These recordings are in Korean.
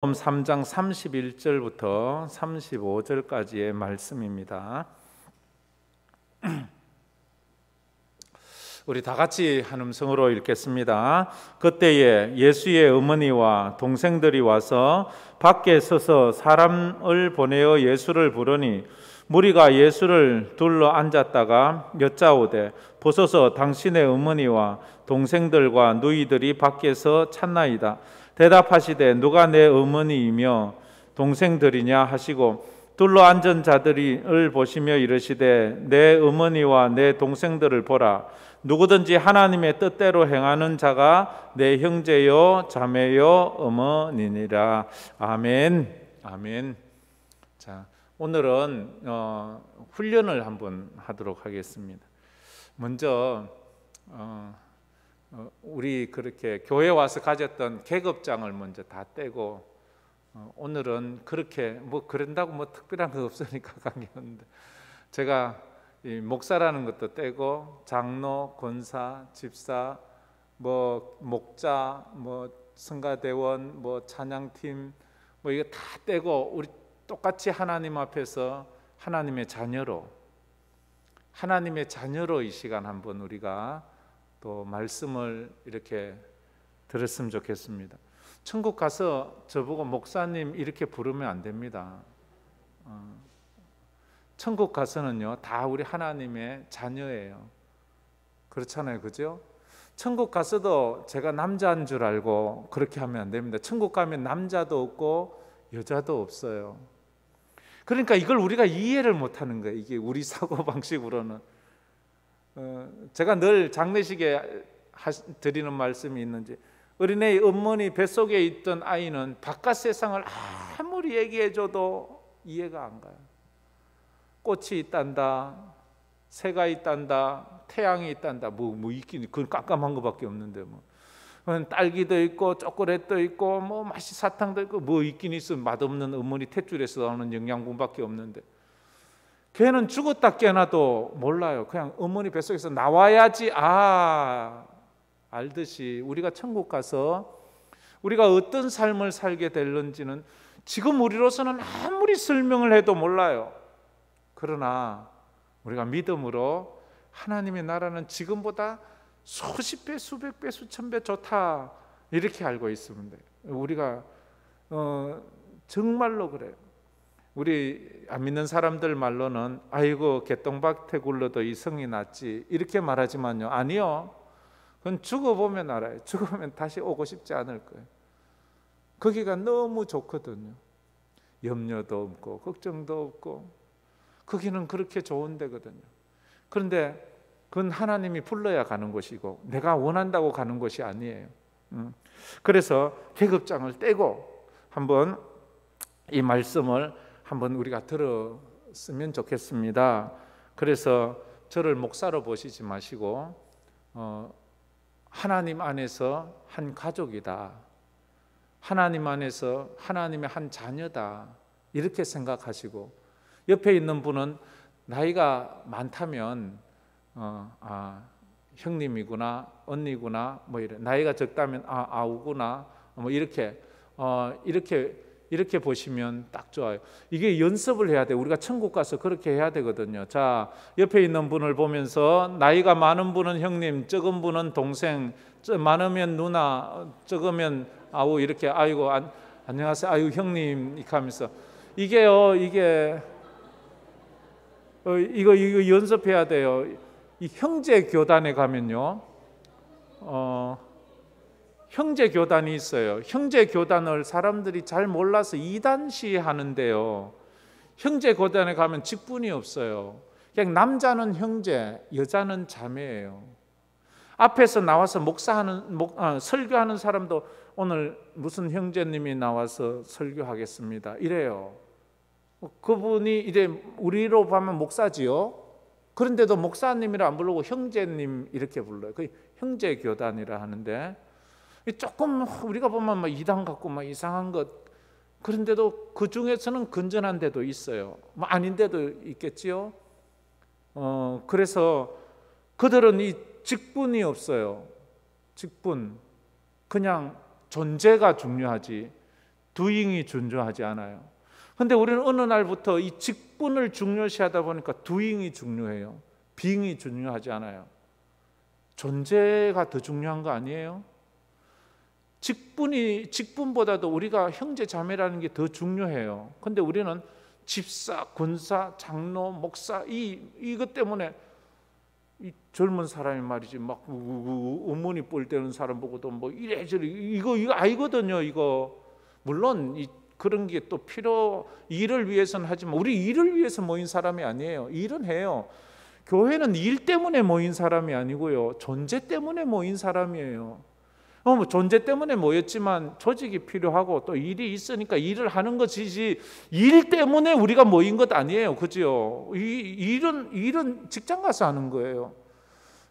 3장 31절부터 35절까지의 말씀입니다. 우리 다 같이 한 음성으로 읽겠습니다. 그때에 예수의 어머니와 동생들이 와서 밖에 서서 사람을 보내어 예수를 부르니 무리가 예수를 둘러 앉았다가 여짜오되 보소서 당신의 어머니와 동생들과 누이들이 밖에서 찾나이다. 대답하시되 누가 내 어머니이며 동생들이냐 하시고 둘러 앉은 자들을 보시며 이르시되 내 어머니와 내 동생들을 보라. 누구든지 하나님의 뜻대로 행하는 자가 내 형제요 자매요 어머니니라. 아멘. 아멘. 자, 오늘은 훈련을 한번 하도록 하겠습니다. 먼저 우리 그렇게 교회 와서 가졌던 계급장을 먼저 다 떼고, 오늘은 그렇게 뭐 그런다고 뭐 특별한 거 없으니까 관계없는데, 제가 이 목사라는 것도 떼고 장로, 권사, 집사, 뭐 목자, 뭐 성가대원, 뭐 찬양팀, 뭐 이거 다 떼고 우리 똑같이 하나님 앞에서 하나님의 자녀로 이 시간 한번 우리가 또 말씀을 이렇게 들었으면 좋겠습니다. 천국 가서 저보고 목사님 이렇게 부르면 안 됩니다. 천국 가서는요 다 우리 하나님의 자녀예요. 그렇잖아요, 그죠? 천국 가서도 제가 남자인 줄 알고 그렇게 하면 안 됩니다. 천국 가면 남자도 없고 여자도 없어요. 그러니까 이걸 우리가 이해를 못하는 거예요. 이게 우리 사고방식으로는. 제가 늘 장례식에 드리는 말씀이 있는지, 어린애의 어머니 뱃속에 있던 아이는 바깥 세상을 아무리 얘기해줘도 이해가 안 가요. 꽃이 있단다, 새가 있단다, 태양이 있단다, 뭐 있긴 그건 깜깜한 것밖에 없는데 뭐 딸기도 있고 초콜릿도 있고 뭐 맛이 사탕도 있고 뭐 있긴 있어. 맛없는 어머니 탯줄에서 나오는 영양분밖에 없는데, 걔는 죽었다 깨어나도 몰라요. 그냥 어머니 뱃속에서 나와야지 알듯이 우리가 천국 가서 우리가 어떤 삶을 살게 될는지는 지금 우리로서는 아무리 설명을 해도 몰라요. 그러나 우리가 믿음으로 하나님의 나라는 지금보다 수십 배, 수백 배, 수천 배 좋다 이렇게 알고 있으면 돼요. 우리가 정말로 그래요. 우리 안 믿는 사람들 말로는 아이고 개똥밭에 굴러도 이 성이 낫지 이렇게 말하지만요, 아니요. 그건 죽어보면 알아요. 죽으면 다시 오고 싶지 않을 거예요. 거기가 너무 좋거든요. 염려도 없고 걱정도 없고 거기는 그렇게 좋은 데거든요. 그런데 그건 하나님이 불러야 가는 곳이고 내가 원한다고 가는 곳이 아니에요. 그래서 계급장을 떼고 한번 이 말씀을 한번 우리가 들었으면 좋겠습니다. 그래서 저를 목사로 보시지 마시고 하나님 안에서 한 가족이다, 하나님 안에서 하나님의 한 자녀다 이렇게 생각하시고, 옆에 있는 분은 나이가 많다면 형님이구나, 언니구나, 뭐 이래. 나이가 적다면 아우구나, 뭐 이렇게 보시면 딱 좋아요. 이게 연습을 해야 돼. 우리가 천국 가서 그렇게 해야 되거든요. 자, 옆에 있는 분을 보면서 나이가 많은 분은 형님, 적은 분은 동생, 많으면 누나, 적으면 아우 이렇게 아이고 안녕하세요, 아유 형님 이렇게 하면서 이게요, 이거 연습해야 돼요. 이 형제 교단에 가면요, 형제 교단이 있어요. 형제 교단을 사람들이 잘 몰라서 이단시 하는데요, 형제 교단에 가면 직분이 없어요. 그냥 남자는 형제, 여자는 자매예요. 앞에서 나와서 설교하는 사람도 오늘 무슨 형제님이 나와서 설교하겠습니다 이래요. 그분이 이제 우리로 보면 목사지요. 그런데도 목사님이라 안 부르고 형제님 이렇게 불러요. 그 형제 교단이라 하는데, 조금 우리가 보면 막 이단 같고 막 이상한 것, 그런데도 그 중에서는 건전한 데도 있어요. 뭐 아닌 데도 있겠지요. 그래서 그들은 이 직분이 없어요. 직분, 그냥 존재가 중요하지 doing이 중요하지 않아요. 근데 우리는 어느 날부터 이 직분을 중요시하다 보니까 doing이 중요해요. being이 중요하지 않아요. 존재가 더 중요한 거 아니에요? 직분보다도 우리가 형제 자매라는 게 더 중요해요. 근데 우리는 집사, 권사, 장로, 목사 이것 때문에 이 젊은 사람이 말이지 막 어머니 볼 때는 사람 보고도 뭐 이래저래 이거 아니거든요. 이거 물론 그런 게 또 일을 위해서는 하지만 우리 일을 위해서 모인 사람이 아니에요. 일은 해요. 교회는 일 때문에 모인 사람이 아니고요, 존재 때문에 모인 사람이에요. 뭐 존재 때문에 모였지만 조직이 필요하고 또 일이 있으니까 일을 하는 것이지 일 때문에 우리가 모인 것 아니에요. 그죠? 일은 직장 가서 하는 거예요.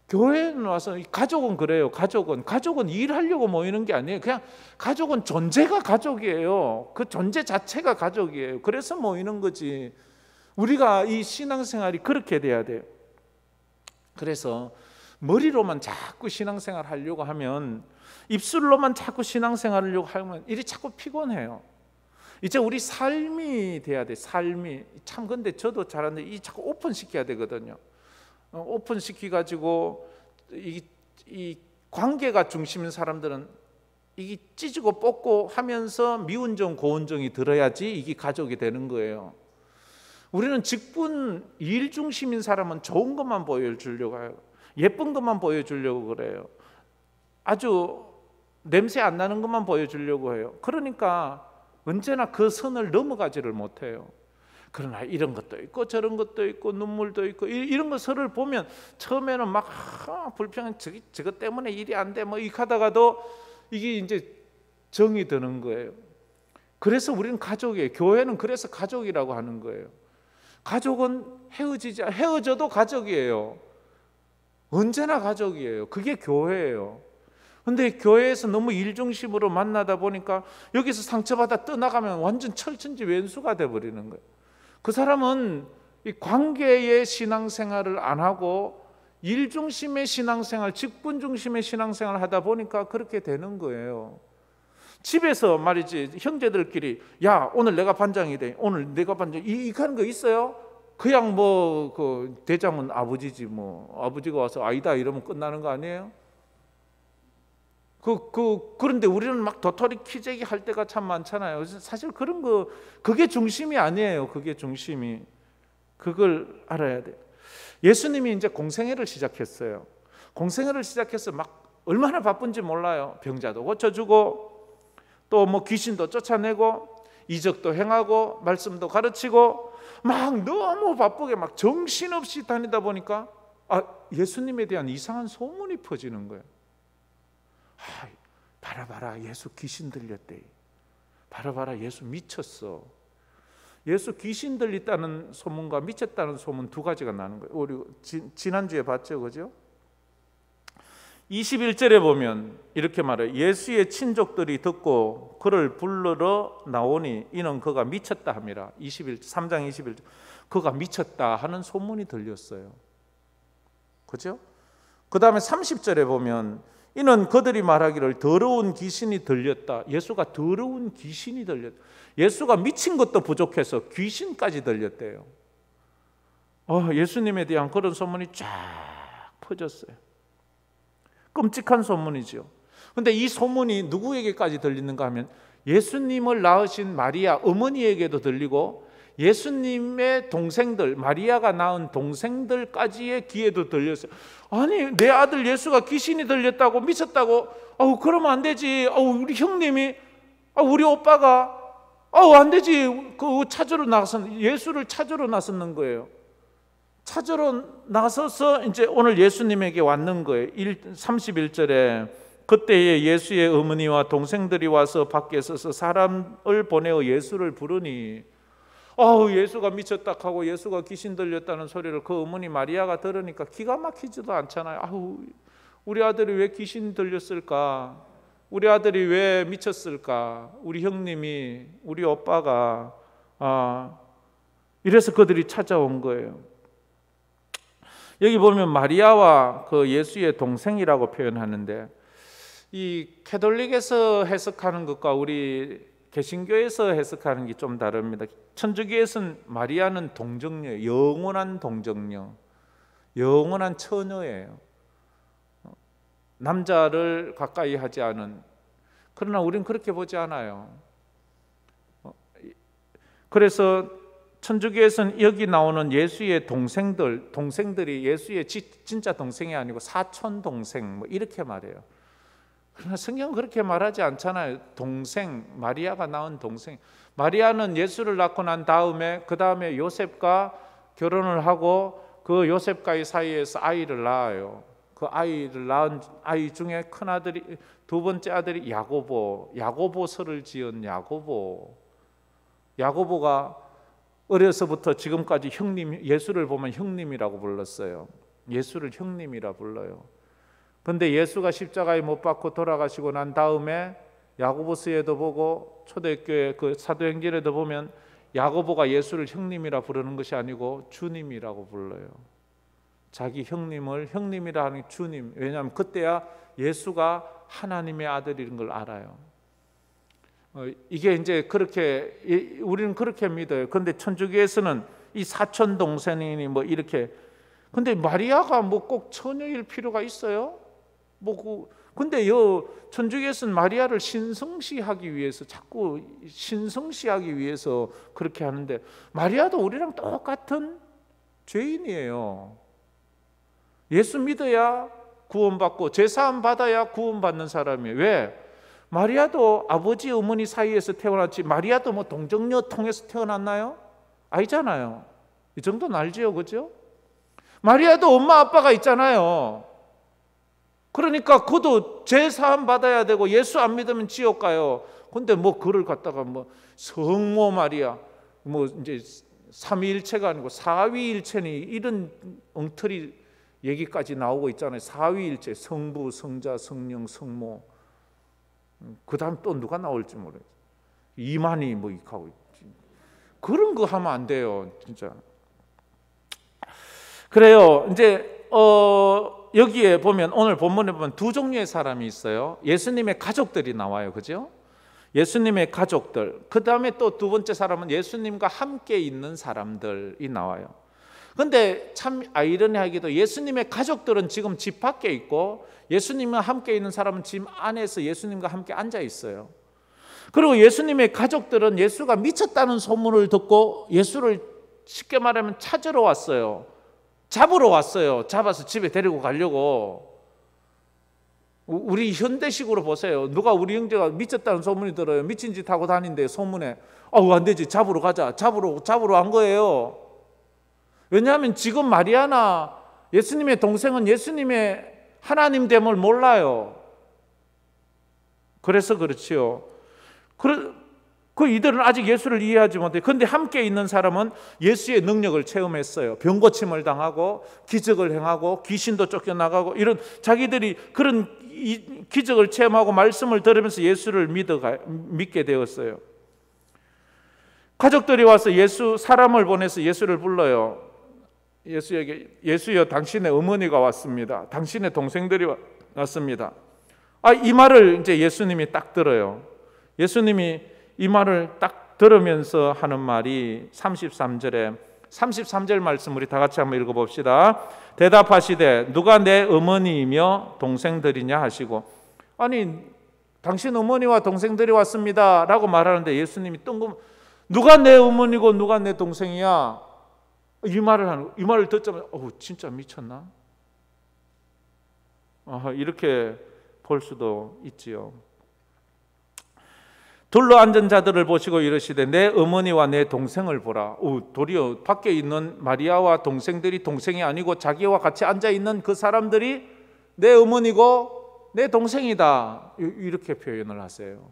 교회는 와서 가족은 그래요. 가족은 일하려고 모이는 게 아니에요. 그냥 가족은 존재가 가족이에요. 그 존재 자체가 가족이에요. 그래서 모이는 거지. 우리가 이 신앙생활이 그렇게 돼야 돼요. 그래서 머리로만 자꾸 신앙생활 하려고 하면, 입술로만 자꾸 신앙생활 하려고 하면 일이 자꾸 피곤해요. 이제 우리 삶이 돼야 돼. 삶이 참, 근데 저도 잘하는데 이 자꾸 오픈시켜야 되거든요. 오픈시켜가지고 이 관계가 중심인 사람들은 이게 찢고 뽑고 하면서 미운정 고운정이 들어야지 이게 가족이 되는 거예요. 우리는 직분 일 중심인 사람은 좋은 것만 보여주려고 해요. 예쁜 것만 보여주려고 그래요. 아주 냄새 안 나는 것만 보여주려고 해요. 그러니까 언제나 그 선을 넘어가지를 못해요. 그러나 이런 것도 있고 저런 것도 있고 눈물도 있고 이런 것을 보면 처음에는 막 불평한 저것 때문에 일이 안 돼 뭐 이렇게 하다가도 이게 이제 정이 드는 거예요. 그래서 우리는 가족이에요. 교회는 그래서 가족이라고 하는 거예요. 가족은 헤어져도 가족이에요. 언제나 가족이에요. 그게 교회예요. 근데 교회에서 너무 일 중심으로 만나다 보니까 여기서 상처받아 떠나가면 완전 철천지 왼수가 돼버리는 거예요. 그 사람은 이 관계의 신앙생활을 안 하고 일 중심의 신앙생활, 직분 중심의 신앙생활을 하다 보니까 그렇게 되는 거예요. 집에서 말이지 형제들끼리 야 오늘 내가 반장이 돼, 오늘 내가 반장 이렇게 하는 거 있어요? 그냥 뭐 그 대장은 아버지지 뭐 아버지가 와서 아이다 이러면 끝나는 거 아니에요? 그런데 우리는 막 도토리 키재기 할 때가 참 많잖아요. 사실 그런 거 그게 중심이 아니에요. 그게 중심이, 그걸 알아야 돼요. 예수님이 이제 공생애를 시작했어요. 공생애를 시작해서 막 얼마나 바쁜지 몰라요. 병자도 고쳐주고 또 뭐 귀신도 쫓아내고 이적도 행하고 말씀도 가르치고 막 너무 바쁘게 막 정신없이 다니다 보니까 예수님에 대한 이상한 소문이 퍼지는 거예요. 봐라 예수 귀신 들렸대. 봐라 예수 미쳤어. 예수 귀신 들렸다는 소문과 미쳤다는 소문 두 가지가 나는 거예요. 우리 지난주에 봤죠, 그죠? 21절에 보면 이렇게 말해요. 예수의 친족들이 듣고 그를 불러러 나오니 이는 그가 미쳤다 함이라. 3장 21절 그가 미쳤다 하는 소문이 들렸어요. 그죠? 그 다음에 30절에 보면 이는 그들이 말하기를 더러운 귀신이 들렸다. 예수가 더러운 귀신이 들렸다. 예수가 미친 것도 부족해서 귀신까지 들렸대요. 예수님에 대한 그런 소문이 쫙 퍼졌어요. 끔찍한 소문이죠. 그런데 이 소문이 누구에게까지 들리는가 하면 예수님을 낳으신 마리아 어머니에게도 들리고 예수님의 동생들, 마리아가 낳은 동생들까지의 귀에도 들렸어요. 아니 내 아들 예수가 귀신이 들렸다고 미쳤다고 그러면 안 되지. 우리 형님이 우리 오빠가 안 되지. 그 찾으러 나선 예수를 찾으러 나섰는 거예요. 찾으러 나서서 이제 오늘 예수님에게 왔는 거예요. 31절에 그때에 예수의 어머니와 동생들이 와서 밖에 서서 사람을 보내어 예수를 부르니 예수가 미쳤다 하고 예수가 귀신 들렸다는 소리를 그 어머니 마리아가 들으니까 기가 막히지도 않잖아요. 우리 아들이 왜 귀신 들렸을까? 우리 아들이 왜 미쳤을까? 우리 형님이, 우리 오빠가 이래서 그들이 찾아온 거예요. 여기 보면 마리아와 그 예수의 동생이라고 표현하는데 이 캐톨릭에서 해석하는 것과 우리 개신교에서 해석하는 게 좀 다릅니다. 천주교에서는 마리아는 동정녀, 영원한 동정녀, 영원한 처녀예요. 남자를 가까이 하지 않은. 그러나 우리는 그렇게 보지 않아요. 그래서 천주교에서는 여기 나오는 예수의 동생들이 예수의 진짜 동생이 아니고 사촌 동생 뭐 이렇게 말해요. 그러나 성경은 그렇게 말하지 않잖아요. 동생, 마리아가 낳은 동생. 마리아는 예수를 낳고 난 다음에 그 다음에 요셉과 결혼을 하고 그 요셉과의 사이에서 아이를 낳아요. 그 아이를 낳은 아이 중에 큰 아들이, 두 번째 아들이 야고보서를 지은 야고보가 어려서부터 지금까지 예수를 보면 형님이라고 불렀어요. 예수를 형님이라 불러요. 근데 예수가 십자가에 못 박고 돌아가시고 난 다음에 야고보서에도 보고 초대교회 그 사도행전에도 보면 야고보가 예수를 형님이라 부르는 것이 아니고 주님이라고 불러요. 자기 형님을 형님이라 하는 주님. 왜냐하면 그때야 예수가 하나님의 아들인 걸 알아요. 이게 이제 그렇게 우리는 그렇게 믿어요. 그런데 천주교에서는 이 사촌 동생이니 뭐 이렇게. 근데 마리아가 뭐 꼭 처녀일 필요가 있어요? 근데 천주교에서는 마리아를 신성시하기 위해서 자꾸 신성시하기 위해서 그렇게 하는데 마리아도 우리랑 똑같은 죄인이에요. 예수 믿어야 구원받고 제사함 받아야 구원받는 사람이에요. 왜? 마리아도 아버지 어머니 사이에서 태어났지 마리아도 뭐 동정녀 통해서 태어났나요? 아니잖아요. 이 정도는 알지요, 그죠? 마리아도 엄마 아빠가 있잖아요. 그러니까 그도 제사함 받아야 되고 예수 안 믿으면 지옥 가요. 근데 뭐 그를 갖다가 뭐 성모 마리아 뭐 이제 삼위일체가 아니고 사위일체니 이런 엉터리 얘기까지 나오고 있잖아요. 사위일체, 성부, 성자, 성령, 성모. 그다음 또 누가 나올지 모르겠어요. 이만희 뭐 하고 그런 거 하면 안 돼요, 진짜. 그래요. 이제 여기에 보면 오늘 본문에 보면 두 종류의 사람이 있어요. 예수님의 가족들이 나와요, 그죠? 예수님의 가족들. 그 다음에 또 두 번째 사람은 예수님과 함께 있는 사람들이 나와요. 그런데 참 아이러니하게도 예수님의 가족들은 지금 집 밖에 있고 예수님과 함께 있는 사람은 집 안에서 예수님과 함께 앉아 있어요. 그리고 예수님의 가족들은 예수가 미쳤다는 소문을 듣고 예수를 쉽게 말하면 찾으러 왔어요. 잡으러 왔어요. 잡아서 집에 데리고 가려고. 우리 현대식으로 보세요. 누가 우리 형제가 미쳤다는 소문이 들어요. 미친 짓 하고 다닌대 소문에. 안 되지. 잡으러 가자. 잡으러 간 거예요. 왜냐하면 지금 마리아나 예수님의 동생은 예수님의 하나님됨을 몰라요. 그래서 그렇지요. 이들은 아직 예수를 이해하지 못해요. 그런데 함께 있는 사람은 예수의 능력을 체험했어요. 병 고침을 당하고 기적을 행하고 귀신도 쫓겨나가고 이런 자기들이 그런 기적을 체험하고 말씀을 들으면서 예수를 믿게 되었어요. 가족들이 와서 사람을 보내서 예수를 불러요. 예수여 당신의 어머니가 왔습니다. 당신의 동생들이 왔습니다. 이 말을 이제 예수님이 딱 들어요. 예수님이 이 말을 딱 들으면서 하는 말이 33절 말씀 우리 다 같이 한번 읽어봅시다. 대답하시되 누가 내 어머니이며 동생들이냐 하시고, 아니 당신 어머니와 동생들이 왔습니다 라고 말하는데 예수님이 누가 내 어머니고 누가 내 동생이야? 이 말을 듣자마자 진짜 미쳤나? 이렇게 볼 수도 있지요. 둘러 앉은 자들을 보시고 이르시되 내 어머니와 내 동생을 보라. 도리어 밖에 있는 마리아와 동생들이 동생이 아니고 자기와 같이 앉아 있는 그 사람들이 내 어머니고 내 동생이다. 이렇게 표현을 하세요.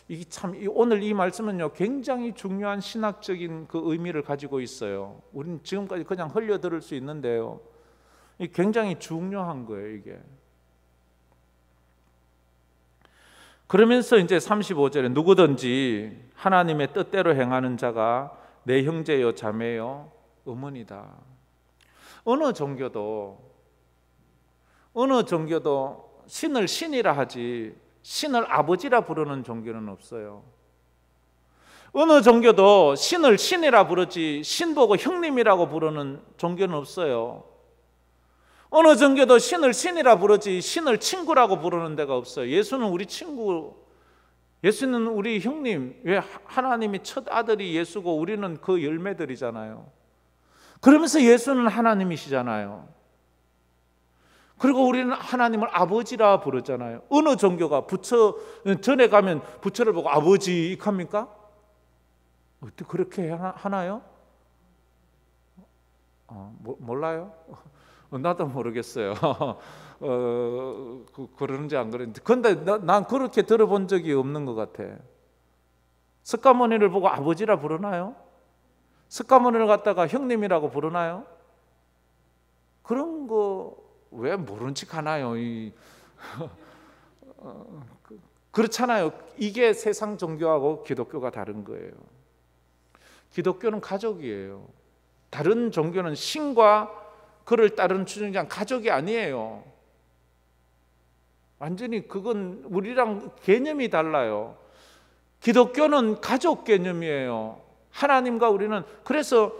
이게 참 오늘 이 말씀은요 굉장히 중요한 신학적인 그 의미를 가지고 있어요. 우리는 지금까지 그냥 흘려 들을 수 있는데요. 이게 굉장히 중요한 거예요, 이게. 그러면서 이제 35절에 누구든지 하나님의 뜻대로 행하는 자가 내 형제요 자매요 어머니다. 어느 종교도 신을 신이라 하지 신을 아버지라 부르는 종교는 없어요. 어느 종교도 신을 신이라 부르지 신 보고 형님이라고 부르는 종교는 없어요. 어느 종교도 신을 신이라 부르지 신을 친구라고 부르는 데가 없어요. 예수는 우리 친구, 예수는 우리 형님. 왜? 하나님이 첫 아들이 예수고 우리는 그 열매들이잖아요. 그러면서 예수는 하나님이시잖아요. 그리고 우리는 하나님을 아버지라 부르잖아요. 어느 종교가 부처 전에 가면 부처를 보고 아버지 이렇게 합니까? 어떻게 그렇게 하나요? 몰라요? 나도 모르겠어요. 그러는지 안 그러는지. 근데 난 그렇게 들어본 적이 없는 것 같아. 석가모니를 보고 아버지라 부르나요? 석가모니를 갖다가 형님이라고 부르나요? 그런 거 왜 모른 척 하나요? 그렇잖아요. 이게 세상 종교하고 기독교가 다른 거예요. 기독교는 가족이에요. 다른 종교는 신과 그를 따르는 추종자 가족이 아니에요. 완전히 그건 우리랑 개념이 달라요. 기독교는 가족 개념이에요. 하나님과 우리는 그래서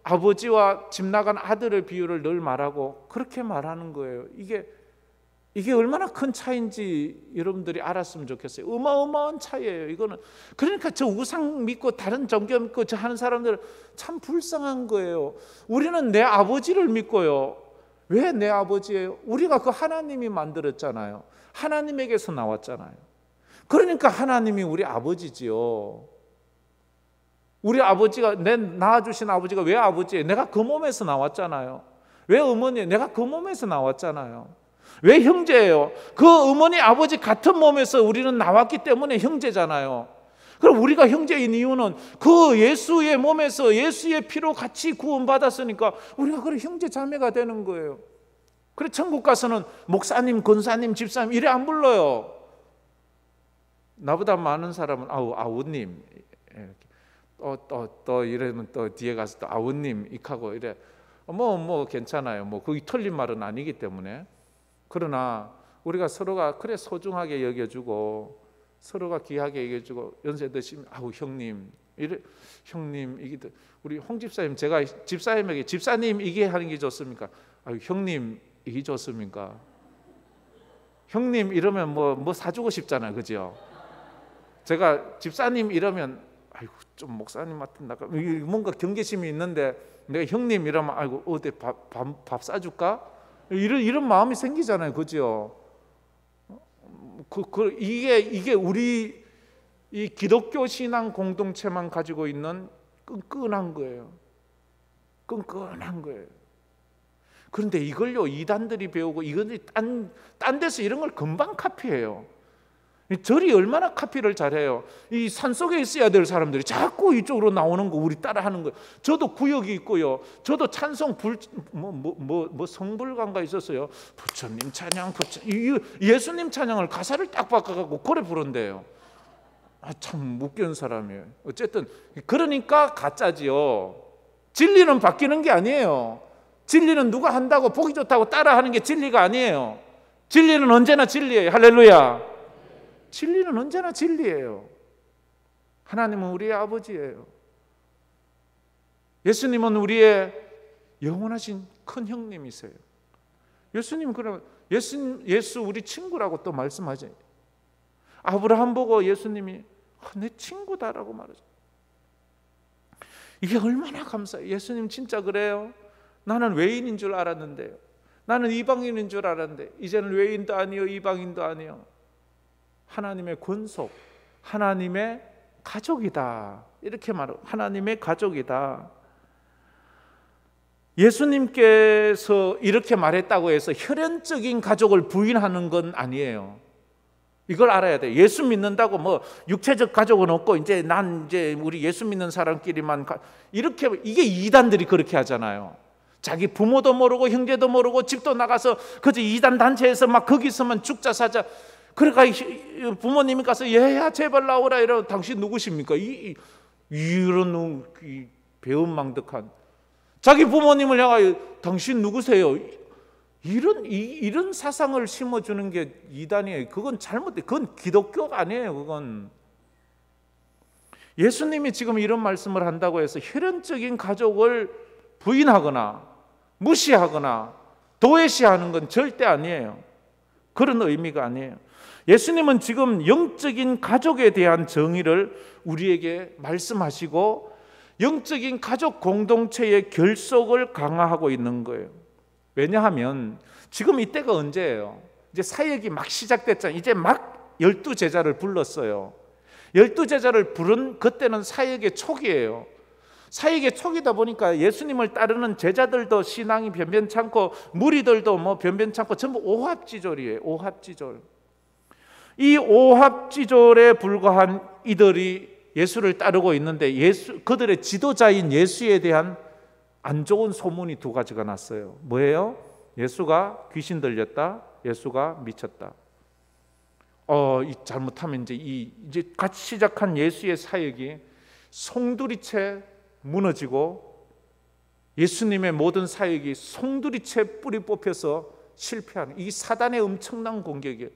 아버지와 집 나간 아들의 비유를 늘 말하고 그렇게 말하는 거예요. 이게 얼마나 큰 차이인지 여러분들이 알았으면 좋겠어요. 어마어마한 차이예요. 이거는 그러니까 저 우상 믿고 다른 종교 믿고 저 하는 사람들 참 불쌍한 거예요. 우리는 내 아버지를 믿고요. 왜 내 아버지예요? 우리가 그 하나님이 만들었잖아요. 하나님에게서 나왔잖아요. 그러니까 하나님이 우리 아버지지요. 우리 아버지가 내 낳아주신 아버지가 왜 아버지예요? 내가 그 몸에서 나왔잖아요. 왜 어머니예요? 내가 그 몸에서 나왔잖아요. 왜 형제예요? 그 어머니 아버지 같은 몸에서 우리는 나왔기 때문에 형제잖아요. 그럼 우리가 형제인 이유는 그 예수의 몸에서 예수의 피로 같이 구원받았으니까 우리가 그래 형제 자매가 되는 거예요. 그래 천국 가서는 목사님, 권사님, 집사님 이래 안 불러요. 나보다 많은 사람은 아우님 또 이러면 또 뒤에 가서 또 아우님 이하고 이래 뭐 괜찮아요. 뭐 그게 틀린 말은 아니기 때문에. 그러나 우리가 서로가 그래 소중하게 여겨주고 서로가 귀하게 여겨주고 연세 드시면 형님 이래 형님 이게 우리 홍 집사님 제가 집사님에게 집사님 이게 하는 게 좋습니까? 형님 이게 좋습니까? 형님 이러면 뭐 사주고 싶잖아요, 그죠? 제가 집사님 이러면 좀 목사님 같은 뭔가 경계심이 있는데 내가 형님 이러면 어디 밥 사줄까? 이런 마음이 생기잖아요, 그죠? 이게 우리 이 기독교 신앙 공동체만 가지고 있는 끈끈한 거예요. 끈끈한 거예요. 그런데 이걸요 이단들이 배우고 이것들이 딴 데서 이런 걸 금방 카피해요. 절이 얼마나 카피를 잘해요. 이 산속에 있어야 될 사람들이 자꾸 이쪽으로 나오는 거 우리 따라하는 거예요. 저도 구역이 있고요. 저도 찬송 성불관가 있었어요. 부처님 찬양, 예수님 찬양을 가사를 딱 바꿔갖고 그래 부른대요. 참 웃기는 사람이에요. 어쨌든 그러니까 가짜지요. 진리는 바뀌는 게 아니에요. 진리는 누가 한다고 보기 좋다고 따라하는 게 진리가 아니에요. 진리는 언제나 진리예요. 할렐루야. 진리는 언제나 진리예요. 하나님은 우리의 아버지예요. 예수님은 우리의 영원하신 큰 형님이세요. 예수님은 그러면 예수 우리 친구라고 또 말씀하죠. 아브라함 보고 예수님이 내 친구다라고 말하죠. 이게 얼마나 감사해요. 예수님 진짜 그래요. 나는 외인인 줄 알았는데요. 나는 이방인인 줄 알았는데 이제는 외인도 아니요 이방인도 아니요. 하나님의 권속, 하나님의 가족이다. 이렇게 말하고 하나님의 가족이다. 예수님께서 이렇게 말했다고 해서 혈연적인 가족을 부인하는 건 아니에요. 이걸 알아야 돼요. 예수 믿는다고 뭐 육체적 가족은 없고 이제 우리 예수 믿는 사람끼리만 이렇게 이게 이단들이 그렇게 하잖아요. 자기 부모도 모르고 형제도 모르고 집도 나가서 그저 이단 단체에서 막 거기서만 죽자 사자. 그러니까 부모님이 가서 얘야 제발 나오라 이러면 당신 누구십니까? 이런 배은망덕한 자기 부모님을 향하여 당신 누구세요? 이런 사상을 심어주는 게 이단이에요. 그건 잘못돼. 그건 기독교가 아니에요. 그건 예수님이 지금 이런 말씀을 한다고 해서 혈연적인 가족을 부인하거나 무시하거나 도외시하는 건 절대 아니에요. 그런 의미가 아니에요. 예수님은 지금 영적인 가족에 대한 정의를 우리에게 말씀하시고 영적인 가족 공동체의 결속을 강화하고 있는 거예요. 왜냐하면 지금 이때가 언제예요? 이제 사역이 막 시작됐잖아요. 이제 막 12제자를 불렀어요. 12제자를 부른 그때는 사역의 초기예요. 사역의 초기다 보니까 예수님을 따르는 제자들도 신앙이 변변찮고 무리들도 뭐 변변찮고 전부 오합지졸이에요. 오합지졸. 이 오합지졸에 불과한 이들이 예수를 따르고 있는데 그들의 지도자인 예수에 대한 안 좋은 소문이 두 가지가 났어요. 뭐예요? 예수가 귀신 들렸다. 예수가 미쳤다. 잘못하면 이제 같이 시작한 예수의 사역이 송두리째 무너지고 예수님의 모든 사역이 송두리째 뿌리 뽑혀서 실패하는 이 사단의 엄청난 공격이에요.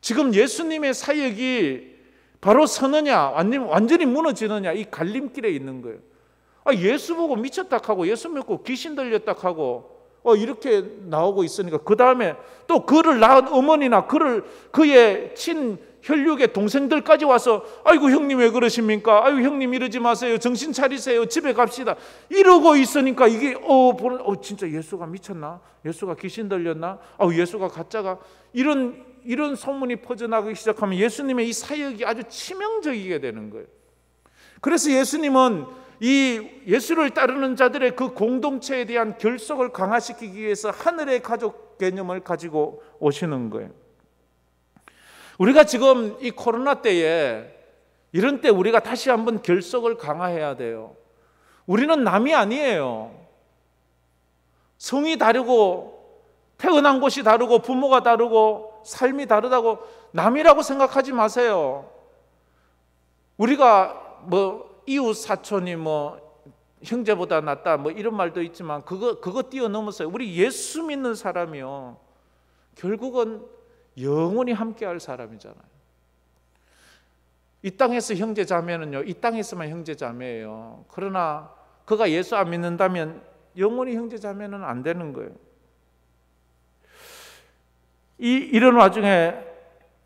지금 예수님의 사역이 바로 서느냐 완전히 무너지느냐 이 갈림길에 있는 거예요. 예수 보고 미쳤다 하고 예수 믿고 귀신 들렸다 하고 이렇게 나오고 있으니까 그 다음에 또 그를 낳은 어머니나 그의 친혈육의 동생들까지 와서 아이고 형님 왜 그러십니까? 아이고 형님 이러지 마세요. 정신 차리세요. 집에 갑시다. 이러고 있으니까 이게 진짜 예수가 미쳤나? 예수가 귀신 들렸나? 예수가 가짜가 이런 소문이 퍼져나가기 시작하면 예수님의 이 사역이 아주 치명적이게 되는 거예요. 그래서 예수님은 이 예수를 따르는 자들의 그 공동체에 대한 결속을 강화시키기 위해서 하늘의 가족 개념을 가지고 오시는 거예요. 우리가 지금 이 코로나 때에 이런 때 우리가 다시 한번 결속을 강화해야 돼요. 우리는 남이 아니에요. 성이 다르고 태어난 곳이 다르고 부모가 다르고 삶이 다르다고 남이라고 생각하지 마세요. 우리가 이웃 사촌이 형제보다 낫다 이런 말도 있지만 그거 뛰어넘었어요. 우리 예수 믿는 사람이요 결국은 영원히 함께할 사람이잖아요. 이 땅에서 형제 자매는요 이 땅에서만 형제 자매예요. 그러나 그가 예수 안 믿는다면 영원히 형제 자매는 안 되는 거예요. 이런 와중에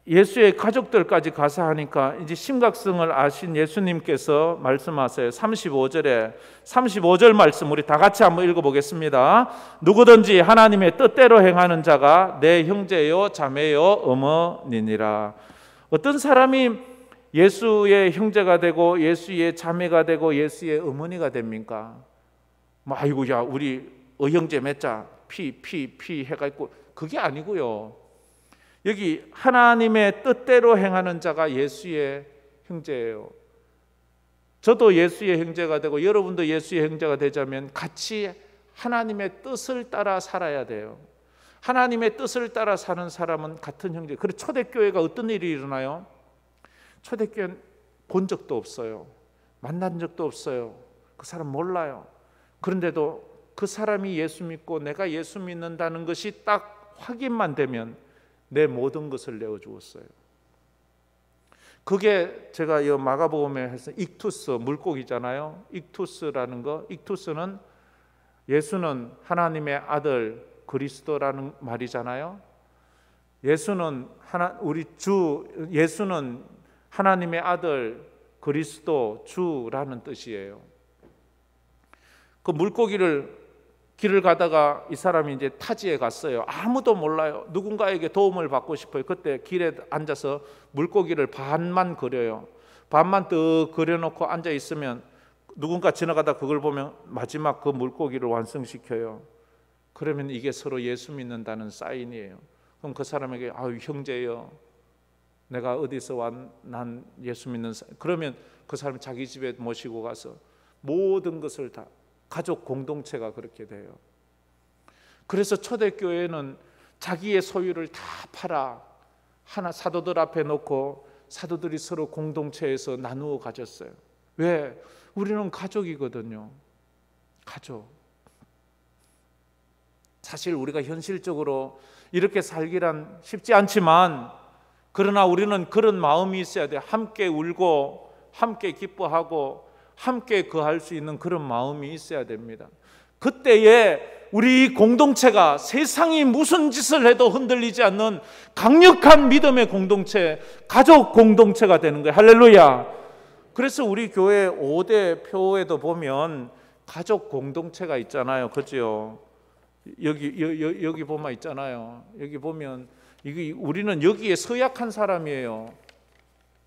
예수의 가족들까지 가서 하니까 이제 심각성을 아신 예수님께서 말씀하세요. 35절 말씀 우리 다 같이 한번 읽어보겠습니다. 누구든지 하나님의 뜻대로 행하는 자가 내 형제요 자매요 어머니니라. 어떤 사람이 예수의 형제가 되고 예수의 자매가 되고 예수의 어머니가 됩니까? 아이고야 우리 형제 맺자 피 해가지고 그게 아니고요. 여기 하나님의 뜻대로 행하는 자가 예수의 형제예요. 저도 예수의 형제가 되고 여러분도 예수의 형제가 되자면 같이 하나님의 뜻을 따라 살아야 돼요. 하나님의 뜻을 따라 사는 사람은 같은 형제. 그리고 초대교회가 어떤 일이 일어나요? 초대교회는 본 적도 없어요. 만난 적도 없어요. 그 사람 몰라요. 그런데도 그 사람이 예수 믿고 내가 예수 믿는다는 것이 딱 확인만 되면 내 모든 것을 내어주었어요. 그게 제가 이 마가복음에 해서 익투스 물고기잖아요. 익투스라는 거. 익투스는 예수는 하나님의 아들 그리스도라는 말이잖아요. 예수는 예수는 하나님의 아들 그리스도 주라는 뜻이에요. 그 물고기를 길을 가다가 이 사람이 이제 타지에 갔어요. 아무도 몰라요. 누군가에게 도움을 받고 싶어요. 그때 길에 앉아서 물고기를 반만 그려요. 반만 더 그려놓고 앉아 있으면 누군가 지나가다 그걸 보면 마지막 그 물고기를 완성시켜요. 그러면 이게 서로 예수 믿는다는 사인이에요. 그럼 그 사람에게 형제요, 내가 어디서 난 예수 믿는 사람. 그러면 그 사람 자기 집에 모시고 가서 모든 것을 다 가족 공동체가 그렇게 돼요. 그래서 초대교회는 자기의 소유를 다 팔아 하나 사도들 앞에 놓고 사도들이 서로 공동체에서 나누어 가졌어요. 왜? 우리는 가족이거든요. 가족. 사실 우리가 현실적으로 이렇게 살기란 쉽지 않지만 그러나 우리는 그런 마음이 있어야 돼요. 함께 울고 함께 기뻐하고 함께 거할 수 있는 그런 마음이 있어야 됩니다. 그때에 우리 공동체가 세상이 무슨 짓을 해도 흔들리지 않는 강력한 믿음의 공동체, 가족 공동체가 되는 거예요. 할렐루야. 그래서 우리 교회 5대 표에도 보면 가족 공동체가 있잖아요. 그죠? 여기 보면 있잖아요. 여기 보면 우리는 여기에 서약한 사람이에요.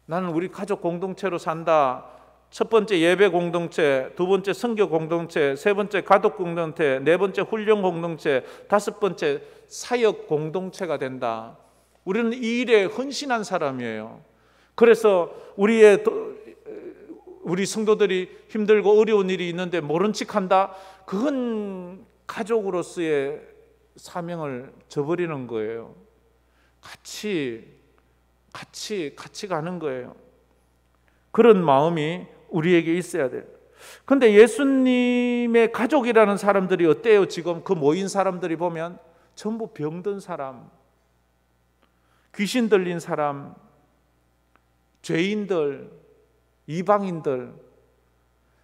나는 우리 가족 공동체로 산다. 첫 번째 예배 공동체, 두 번째 선교 공동체, 세 번째 가족 공동체, 네 번째 훈련 공동체, 다섯 번째 사역 공동체가 된다. 우리는 이 일에 헌신한 사람이에요. 그래서 우리 성도들이 힘들고 어려운 일이 있는데 모른 척한다. 그건 가족으로서의 사명을 저버리는 거예요. 같이 가는 거예요. 그런 마음이 우리에게 있어야 돼요. 근데 예수님의 가족이라는 사람들이 어때요? 지금 그 모인 사람들이 보면 전부 병든 사람, 귀신 들린 사람, 죄인들, 이방인들,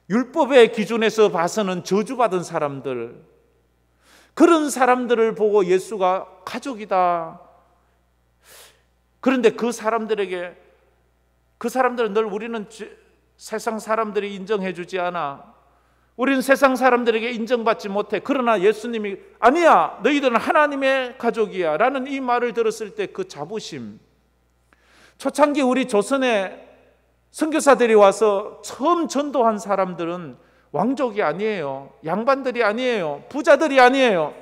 율법의 기준에서 봐서는 저주받은 사람들, 그런 사람들을 보고 예수가 가족이다. 그런데 그 사람들은 늘 우리는 세상 사람들이 인정해 주지 않아. 우리는 세상 사람들에게 인정받지 못해. 그러나 예수님이 아니야, 너희들은 하나님의 가족이야 라는 이 말을 들었을 때 그 자부심, 초창기 우리 조선에 선교사들이 와서 처음 전도한 사람들은 왕족이 아니에요. 양반들이 아니에요. 부자들이 아니에요.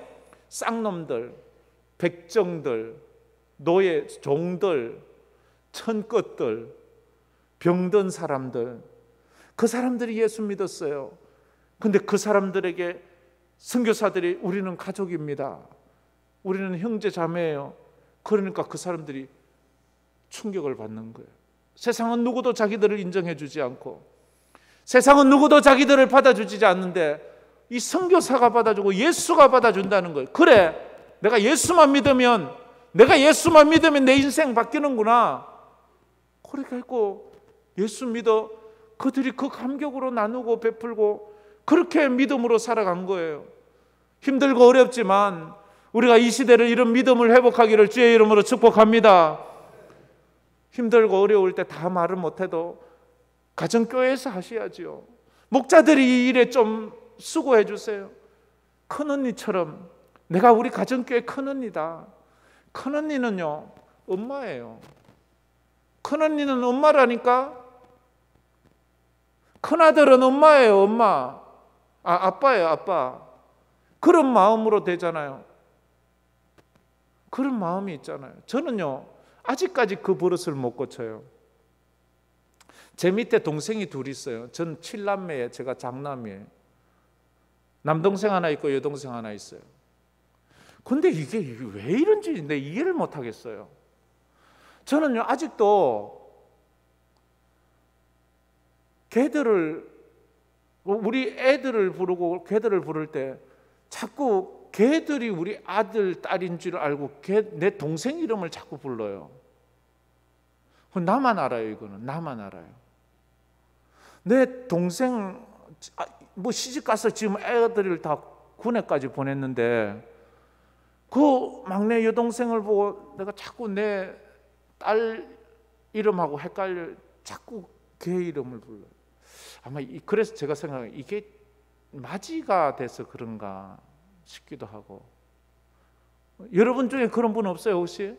쌍놈들, 백정들, 노예, 종들, 천것들, 병든 사람들, 그 사람들이 예수 믿었어요. 근데 그 사람들에게 선교사들이 우리는 가족입니다, 우리는 형제 자매예요. 그러니까 그 사람들이 충격을 받는 거예요. 세상은 누구도 자기들을 인정해 주지 않고, 세상은 누구도 자기들을 받아주지 않는데 이 선교사가 받아주고 예수가 받아준다는 거예요. 그래, 내가 예수만 믿으면 내 인생 바뀌는구나. 그렇게 했고 예수 믿어 그들이 그 감격으로 나누고 베풀고 그렇게 믿음으로 살아간 거예요. 힘들고 어렵지만 우리가 이 시대를 이런 믿음을 회복하기를 주의 이름으로 축복합니다. 힘들고 어려울 때 다 말을 못해도 가정교회에서 하셔야지요. 목자들이 이 일에 좀 수고해 주세요. 큰언니처럼. 내가 우리 가정교회 큰언니다. 큰언니는요 엄마예요. 큰언니는 엄마라니까. 큰아들은 엄마예요. 엄마. 아빠예요. 아빠. 그런 마음으로 되잖아요. 그런 마음이 있잖아요. 저는요 아직까지 그 버릇을 못 고쳐요. 제 밑에 동생이 둘 있어요. 전 7남매에 제가 장남이에요. 남동생 하나 있고 여동생 하나 있어요. 근데 이게 왜 이런지 내 이해를 못 하겠어요. 저는요 아직도 우리 애들을 부르고 걔들을 부를 때 자꾸 걔들이 우리 아들, 딸인 줄 알고 내 동생 이름을 자꾸 불러요. 나만 알아요. 이거는 나만 알아요. 내 동생 시집 가서 지금 애들을 다 군에까지 보냈는데 그 막내 여동생을 보고 내가 자꾸 내 딸 이름하고 헷갈려 자꾸 걔 이름을 불러요. 아마 그래서 제가 생각해요. 이게 맞이가 돼서 그런가 싶기도 하고. 여러분 중에 그런 분 없어요 혹시?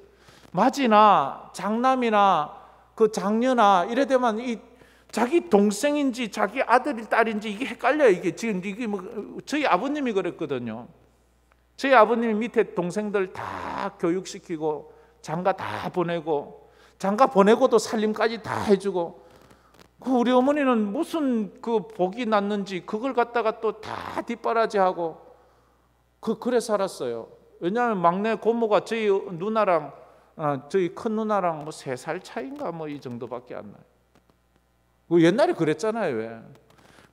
맞이나 장남이나 그 장녀나 이래 되면 자기 동생인지 자기 아들이 딸인지 이게 헷갈려요. 이게 지금 저희 아버님이 그랬거든요. 저희 아버님이 밑에 동생들 다 교육시키고 장가 다 보내고 장가 보내고도 살림까지 다 해주고 우리 어머니는 무슨 그 복이 났는지 그걸 갖다가 또 다 뒷바라지하고 그래 살았어요. 왜냐하면 막내 고모가 저희 누나랑 저희 큰 누나랑 3살 차이인가 이 정도밖에 안 나요. 옛날에 그랬잖아요. 왜?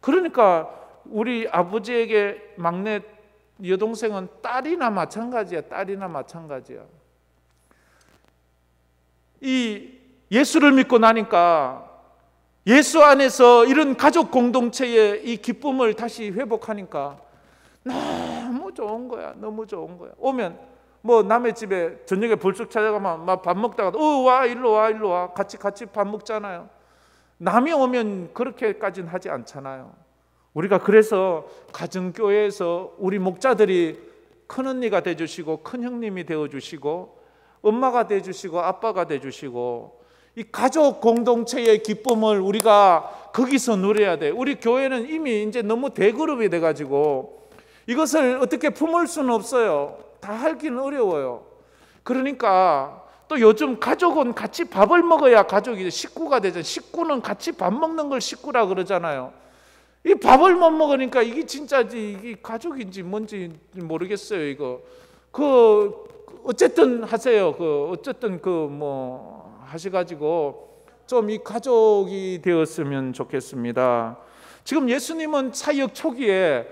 그러니까 우리 아버지에게 막내 여동생은 딸이나 마찬가지야. 이 예수를 믿고 나니까 예수 안에서 이런 가족 공동체의 이 기쁨을 다시 회복하니까 너무 좋은 거야. 너무 좋은 거야. 오면 뭐 남의 집에 저녁에 불쑥 찾아가면 막 밥 먹다가 와 일로 와 같이 밥 먹잖아요. 남이 오면 그렇게까지는 하지 않잖아요. 우리가 그래서 가정교회에서 우리 목자들이 큰언니가 되어주시고 큰형님이 되어주시고 엄마가 되어주시고 아빠가 되어주시고 이 가족 공동체의 기쁨을 우리가 거기서 누려야 돼. 우리 교회는 이미 이제 너무 대그룹이 돼가지고 이것을 어떻게 품을 수는 없어요. 다 하기는 어려워요. 그러니까 또 요즘 가족은 같이 밥을 먹어야 가족이 식구가 되잖아요. 식구는 같이 밥 먹는 걸 식구라 그러잖아요. 이 밥을 못 먹으니까 이게 진짜지 이게 가족인지 뭔지 모르겠어요. 이거 어쨌든 하세요. 어쨌든 뭐 하셔가지고 좀 이 가족이 되었으면 좋겠습니다. 지금 예수님은 사역 초기에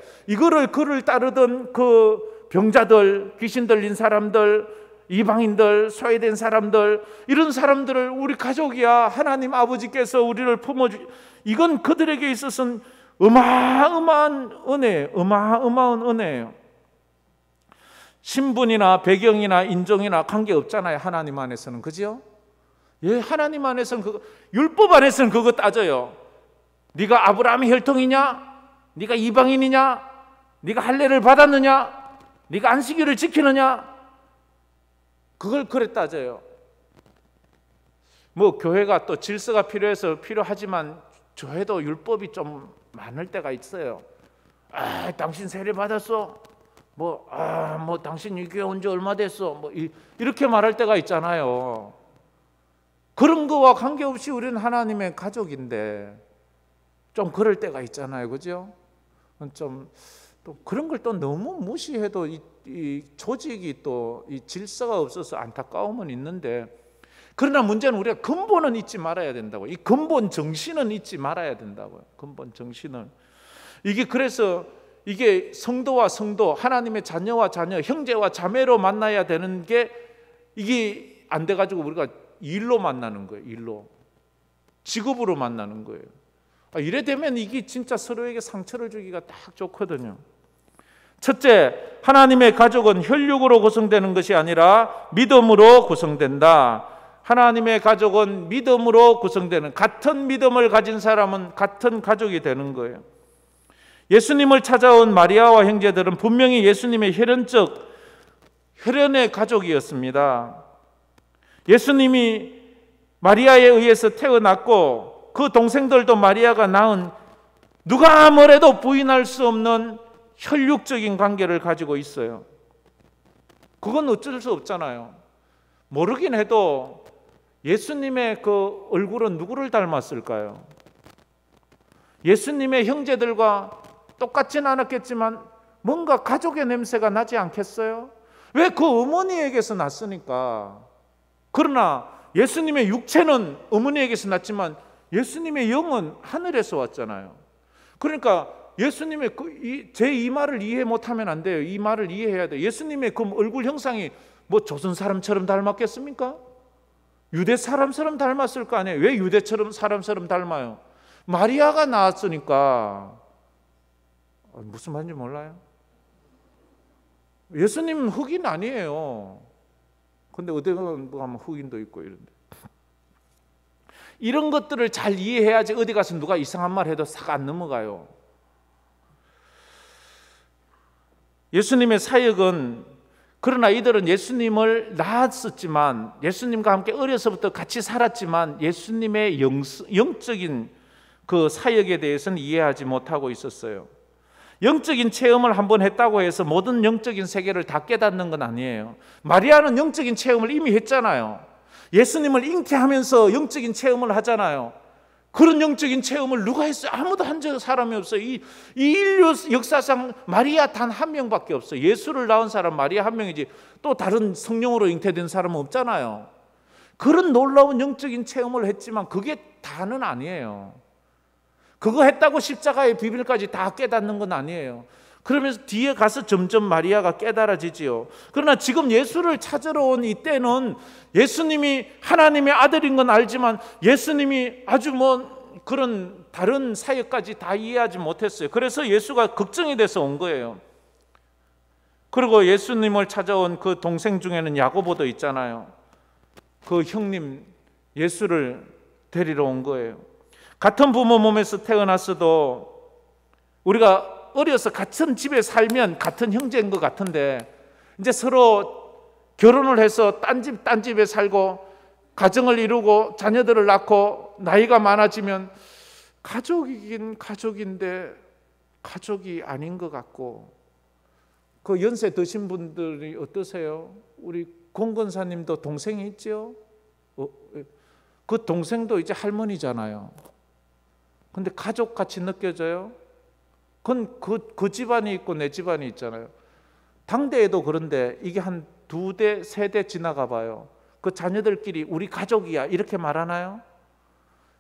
그를 따르던 그 병자들, 귀신 들린 사람들, 이방인들, 소외된 사람들, 이런 사람들을 우리 가족이야. 하나님 아버지께서 우리를 품어주. 이건 그들에게 있어서는 어마어마한 은혜예요. 신분이나 배경이나 인종이나 관계 없잖아요. 하나님 안에서는. 그죠? 예, 하나님 안에서는 율법 안에서는 그거 따져요. 네가 아브라함의 혈통이냐? 네가 이방인이냐? 네가 할례를 받았느냐? 네가 안식일을 지키느냐? 그걸 그래 따져요. 뭐 교회가 또 질서가 필요하지만 교회도 율법이 좀 많을 때가 있어요. 당신 세례 받았어? 뭐 당신 이 교회 온 지 얼마 됐어? 뭐 이렇게 말할 때가 있잖아요. 그런 거와 관계없이 우리는 하나님의 가족인데 좀 그럴 때가 있잖아요. 그죠? 좀 또 그런 걸 또 너무 무시해도 이 조직이 또 이 질서가 없어서 안타까움은 있는데, 그러나 문제는 우리가 근본은 잊지 말아야 된다고. 이 근본 정신은 잊지 말아야 된다고요. 근본 정신은. 그래서 이게 성도와 성도, 하나님의 자녀와 자녀, 형제와 자매로 만나야 되는 게 이게 안 돼가지고 우리가 일로 만나는 거예요. 일로. 직업으로 만나는 거예요. 이래 되면 이게 진짜 서로에게 상처를 주기가 딱 좋거든요. 첫째, 하나님의 가족은 혈육으로 구성되는 것이 아니라 믿음으로 구성된다. 하나님의 가족은 믿음으로 구성되는, 같은 믿음을 가진 사람은 같은 가족이 되는 거예요. 예수님을 찾아온 마리아와 형제들은 분명히 예수님의 혈연의 가족이었습니다. 예수님이 마리아에 의해서 태어났고 그 동생들도 마리아가 낳은, 누가 뭐래도 부인할 수 없는 혈육적인 관계를 가지고 있어요. 그건 어쩔 수 없잖아요. 모르긴 해도 예수님의 그 얼굴은 누구를 닮았을까요? 예수님의 형제들과 똑같진 않았겠지만 뭔가 가족의 냄새가 나지 않겠어요? 왜? 그 어머니에게서 났으니까. 그러나 예수님의 육체는 어머니에게서 났지만 예수님의 영은 하늘에서 왔잖아요. 그러니까 예수님의 제 이 말을 이해 못하면 안 돼요. 이 말을 이해해야 돼요. 예수님의 그 얼굴 형상이 뭐 조선 사람처럼 닮았겠습니까? 유대 사람처럼 닮았을 거 아니에요. 왜 유대처럼 사람처럼 닮아요? 마리아가 낳았으니까. 무슨 말인지 몰라요? 예수님은 흑인 아니에요. 근데 어디 가면 흑인도 있고 이런데. 이런 것들을 잘 이해해야지 어디 가서 누가 이상한 말 해도 싹 안 넘어가요. 예수님의 사역은, 그러나 이들은 예수님을 낳았었지만, 예수님과 함께 어려서부터 같이 살았지만 예수님의 영적인 그 사역에 대해서는 이해하지 못하고 있었어요. 영적인 체험을 한번 했다고 해서 모든 영적인 세계를 다 깨닫는 건 아니에요. 마리아는 영적인 체험을 이미 했잖아요. 예수님을 잉태하면서 영적인 체험을 하잖아요. 그런 영적인 체험을 누가 했어요? 아무도 한 사람이 없어요. 이 인류 역사상 마리아 단 한 명밖에 없어요. 예수를 낳은 사람 마리아 한 명이지 또 다른 성령으로 잉태된 사람은 없잖아요. 그런 놀라운 영적인 체험을 했지만 그게 다는 아니에요. 그거 했다고 십자가의 비밀까지 다 깨닫는 건 아니에요. 그러면서 뒤에 가서 점점 마리아가 깨달아지지요. 그러나 지금 예수를 찾으러 온 이때는 예수님이 하나님의 아들인 건 알지만 예수님이 아주 그런 다른 사역까지 다 이해하지 못했어요. 그래서 예수가 걱정이 돼서 온 거예요. 그리고 예수님을 찾아온 그 동생 중에는 야고보도 있잖아요. 그 형님 예수를 데리러 온 거예요. 같은 부모 몸에서 태어났어도 우리가 어려서 같은 집에 살면 같은 형제인 것 같은데 이제 서로 결혼을 해서 딴 집에 살고 가정을 이루고 자녀들을 낳고 나이가 많아지면 가족이긴 가족인데 가족이 아닌 것 같고. 그 연세 드신 분들이 어떠세요? 우리 공건사님도 동생이 있죠? 그 동생도 이제 할머니잖아요. 근데 가족같이 느껴져요? 그건 그 집안이 있고 내 집안이 있잖아요. 당대에도 그런데 이게 한 2대, 3대 지나가 봐요. 그 자녀들끼리 우리 가족이야 이렇게 말하나요?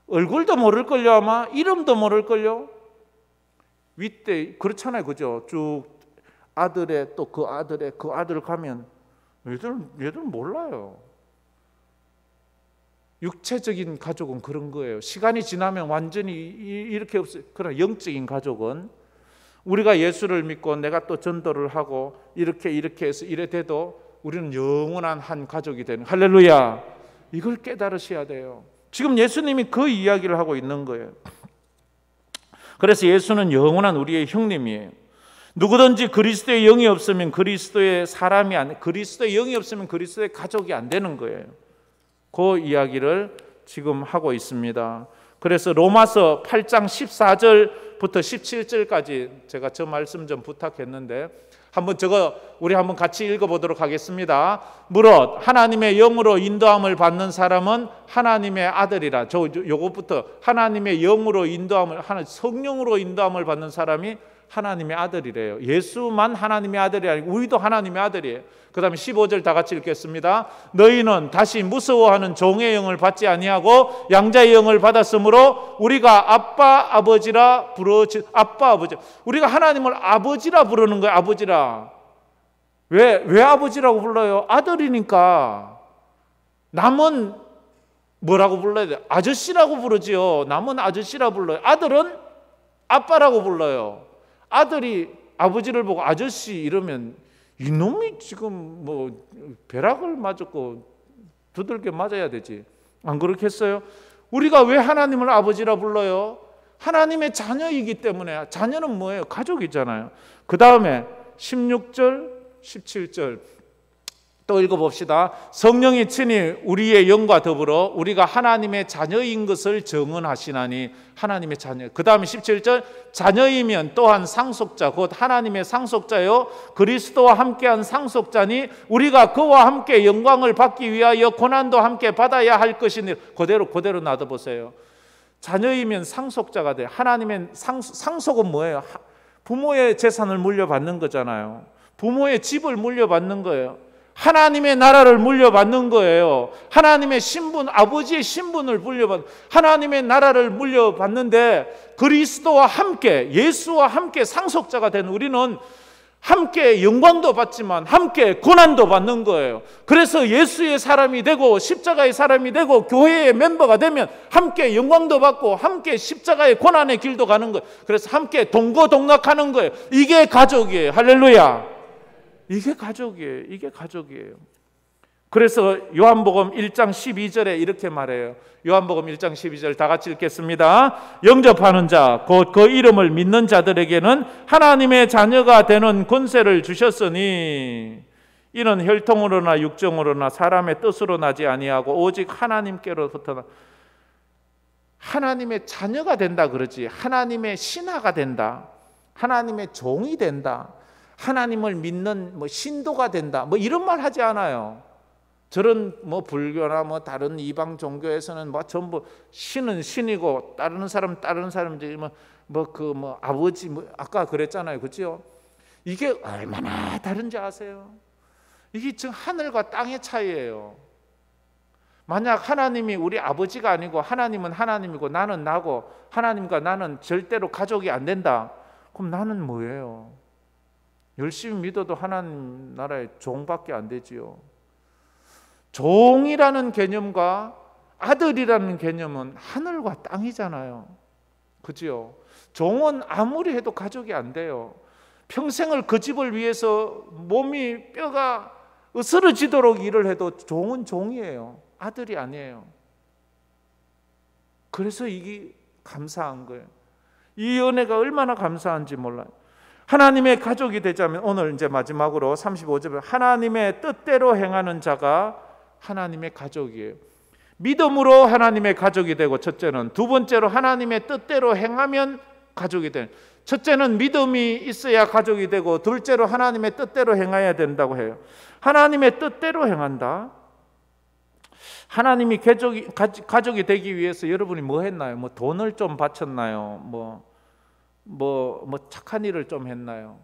얼굴도 모를걸요 아마? 이름도 모를걸요? 윗대 그렇잖아요. 그죠? 쭉 아들의 또 그 아들의 그 아들 가면 얘들 몰라요. 육체적인 가족은 그런 거예요. 시간이 지나면 완전히 이렇게 없어요. 그러나 영적인 가족은 우리가 예수를 믿고 내가 또 전도를 하고 이렇게 해서 이래 돼도 우리는 영원한 한 가족이 되는, 할렐루야. 이걸 깨달으셔야 돼요. 지금 예수님이 그 이야기를 하고 있는 거예요. 그래서 예수는 영원한 우리의 형님이에요. 누구든지 그리스도의 영이 없으면 그리스도의 사람이 그리스도의 영이 없으면 그리스도의 가족이 안 되는 거예요. 그 이야기를 지금 하고 있습니다. 그래서 로마서 8장 14절부터 17절까지 제가 저 말씀 좀 부탁했는데 한번 우리 한번 같이 읽어보도록 하겠습니다. 무릇 하나님의 영으로 인도함을 받는 사람은 하나님의 아들이라. 요것부터 하나님의 영으로 인도함을 성령으로 인도함을 받는 사람이 하나님의 아들이래요. 예수만 하나님의 아들이 아니고 우리도 하나님의 아들이에요. 그 다음에 15절 다 같이 읽겠습니다. 너희는 다시 무서워하는 종의 영을 받지 아니하고 양자의 영을 받았으므로 우리가 아빠 아버지라 아빠 아버지. 우리가 하나님을 아버지라 부르는 거예요. 아버지라. 왜 아버지라고 불러요? 아들이니까. 남은 뭐라고 불러야 돼요? 아저씨라고 부르지요. 남은 아저씨라 불러요. 아들은 아빠라고 불러요. 아들이 아버지를 보고 아저씨 이러면 이놈이 지금 뭐 벼락을 맞았고 두들겨 맞아야 되지. 안 그렇겠어요? 우리가 왜 하나님을 아버지라 불러요? 하나님의 자녀이기 때문에. 자녀는 뭐예요? 가족이잖아요. 그 다음에 16절 17절 또 읽어봅시다. 성령이 친히 우리의 영과 더불어 우리가 하나님의 자녀인 것을 증언하시나니. 하나님의 자녀. 그 다음에 17절 자녀이면 또한 상속자 곧 하나님의 상속자요 그리스도와 함께한 상속자니 우리가 그와 함께 영광을 받기 위하여 고난도 함께 받아야 할 것이니. 그대로 놔둬보세요. 자녀이면 상속자가 돼. 하나님의 상속은 뭐예요? 부모의 재산을 물려받는 거잖아요. 부모의 집을 물려받는 거예요. 하나님의 나라를 물려받는 거예요. 하나님의 신분, 아버지의 신분을 하나님의 나라를 물려받는데 그리스도와 함께, 예수와 함께 상속자가 된 우리는 함께 영광도 받지만 함께 고난도 받는 거예요. 그래서 예수의 사람이 되고 십자가의 사람이 되고 교회의 멤버가 되면 함께 영광도 받고 함께 십자가의 고난의 길도 가는 거예요. 그래서 함께 동거동락하는 거예요. 이게 가족이에요. 할렐루야. 이게 가족이에요. 그래서 요한복음 1장 12절에 이렇게 말해요. 요한복음 1장 12절 다 같이 읽겠습니다. 영접하는 자 곧 그 이름을 믿는 자들에게는 하나님의 자녀가 되는 권세를 주셨으니 이는 혈통으로나 육정으로나 사람의 뜻으로 나지 아니하고 오직 하나님께로부터. 하나님의 자녀가 된다 그러지. 하나님의 신하가 된다. 하나님의 종이 된다. 하나님을 믿는 신도가 된다. 이런 말 하지 않아요. 저런 불교나 다른 이방 종교에서는 전부 신은 신이고 다른 사람들이 아버지 아까 그랬잖아요. 그렇죠? 이게 얼마나 다른지 아세요? 이게 지금 하늘과 땅의 차이예요. 만약 하나님이 우리 아버지가 아니고 하나님은 하나님이고 나는 나고 하나님과 나는 절대로 가족이 안 된다. 그럼 나는 뭐예요? 열심히 믿어도 하나님 나라의 종밖에 안 되지요. 종이라는 개념과 아들이라는 개념은 하늘과 땅이잖아요. 그죠? 종은 아무리 해도 가족이 안 돼요. 평생을 그 집을 위해서 몸이 뼈가 으스러지도록 일을 해도 종은 종이에요. 아들이 아니에요. 그래서 이게 감사한 거예요. 이 은혜가 얼마나 감사한지 몰라요. 하나님의 가족이 되자면 오늘 이제 마지막으로 35절에 하나님의 뜻대로 행하는 자가 하나님의 가족이에요. 믿음으로 하나님의 가족이 되고 첫째는, 두 번째로 하나님의 뜻대로 행하면 가족이 되는. 첫째는 믿음이 있어야 가족이 되고 둘째로 하나님의 뜻대로 행해야 된다고 해요. 하나님의 뜻대로 행한다. 하나님이 가족이 되기 위해서 여러분이 뭐 했나요? 뭐 돈을 좀 바쳤나요? 뭐 착한 일을 좀 했나요?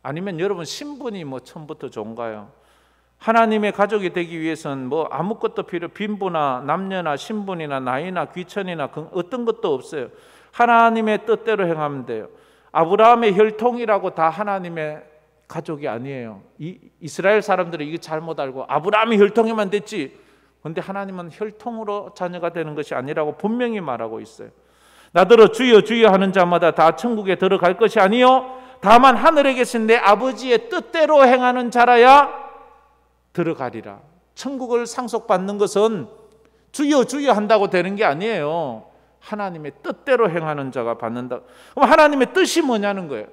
아니면 여러분 신분이 뭐 처음부터 좋은가요? 하나님의 가족이 되기 위해서는 뭐 아무것도 빈부나 남녀나 신분이나 나이나 귀천이나 어떤 것도 없어요. 하나님의 뜻대로 행하면 돼요. 아브라함의 혈통이라고 다 하나님의 가족이 아니에요. 이스라엘 사람들이 이게 잘못 알고 아브라함의 혈통이만 됐지, 그런데 하나님은 혈통으로 자녀가 되는 것이 아니라고 분명히 말하고 있어요. 나더러 주여 주여 하는 자마다 다 천국에 들어갈 것이 아니요 다만 하늘에 계신 내 아버지의 뜻대로 행하는 자라야 들어가리라. 천국을 상속받는 것은 주여 주여 한다고 되는 게 아니에요. 하나님의 뜻대로 행하는 자가 받는다. 그럼 하나님의 뜻이 뭐냐는 거예요.